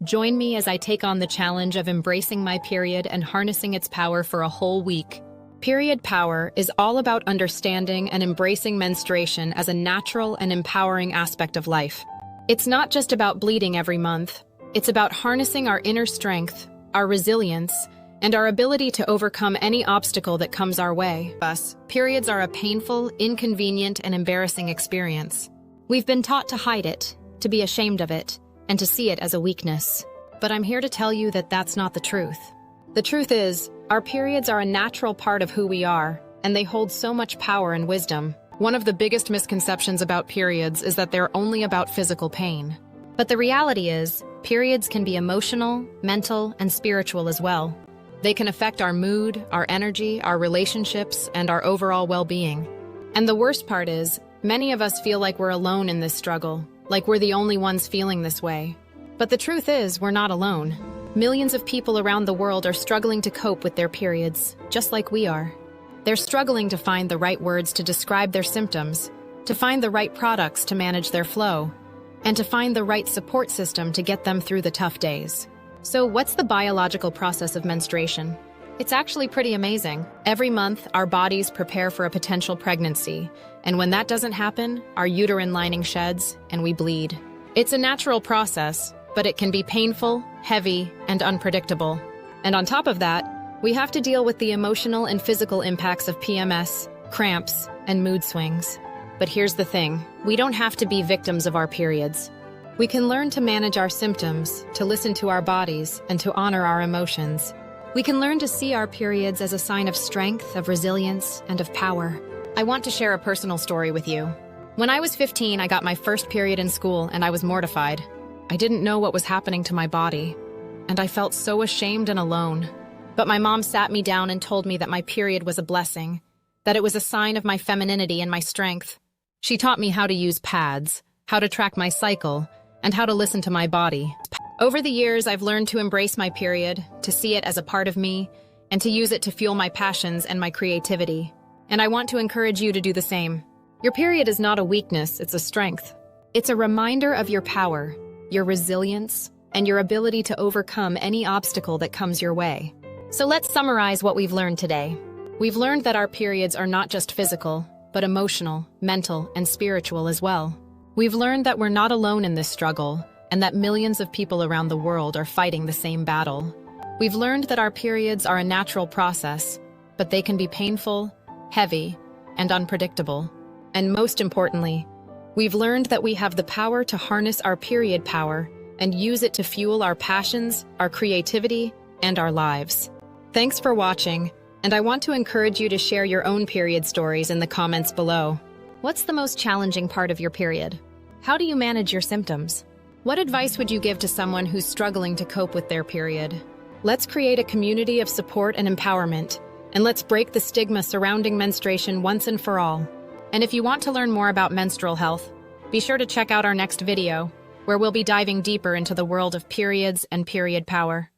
Join me as I take on the challenge of embracing my period and harnessing its power for a whole week. Period power is all about understanding and embracing menstruation as a natural and empowering aspect of life. It's not just about bleeding every month. It's about harnessing our inner strength, our resilience, and our ability to overcome any obstacle that comes our way. Thus, periods are a painful, inconvenient, and embarrassing experience. We've been taught to hide it, to be ashamed of it, and to see it as a weakness. But I'm here to tell you that that's not the truth. The truth is, our periods are a natural part of who we are, and they hold so much power and wisdom. One of the biggest misconceptions about periods is that they're only about physical pain. But the reality is, periods can be emotional, mental, and spiritual as well. They can affect our mood, our energy, our relationships, and our overall well-being. And the worst part is, many of us feel like we're alone in this struggle, like we're the only ones feeling this way. But the truth is, we're not alone. Millions of people around the world are struggling to cope with their periods, just like we are. They're struggling to find the right words to describe their symptoms, to find the right products to manage their flow, and to find the right support system to get them through the tough days. So what's the biological process of menstruation? It's actually pretty amazing. Every month, our bodies prepare for a potential pregnancy, and when that doesn't happen, our uterine lining sheds and we bleed. It's a natural process, but it can be painful, heavy, and unpredictable. And on top of that, we have to deal with the emotional and physical impacts of PMS, cramps, and mood swings. But here's the thing, we don't have to be victims of our periods. We can learn to manage our symptoms, to listen to our bodies, and to honor our emotions. We can learn to see our periods as a sign of strength, of resilience, and of power. I want to share a personal story with you. When I was 15, I got my first period in school, and I was mortified. I didn't know what was happening to my body, and I felt so ashamed and alone. But my mom sat me down and told me that my period was a blessing, that it was a sign of my femininity and my strength. She taught me how to use pads, how to track my cycle, and how to listen to my body. Over the years, I've learned to embrace my period, to see it as a part of me, and to use it to fuel my passions and my creativity. And I want to encourage you to do the same. Your period is not a weakness, it's a strength. It's a reminder of your power, your resilience, and your ability to overcome any obstacle that comes your way. So let's summarize what we've learned today. We've learned that our periods are not just physical, but emotional, mental, and spiritual as well. We've learned that we're not alone in this struggle, and that millions of people around the world are fighting the same battle. We've learned that our periods are a natural process, but they can be painful, heavy, and unpredictable. And most importantly, we've learned that we have the power to harness our period power and use it to fuel our passions, our creativity, and our lives. Thanks for watching, and I want to encourage you to share your own period stories in the comments below. What's the most challenging part of your period? How do you manage your symptoms? What advice would you give to someone who's struggling to cope with their period? Let's create a community of support and empowerment, and let's break the stigma surrounding menstruation once and for all. And if you want to learn more about menstrual health, be sure to check out our next video, where we'll be diving deeper into the world of periods and period power.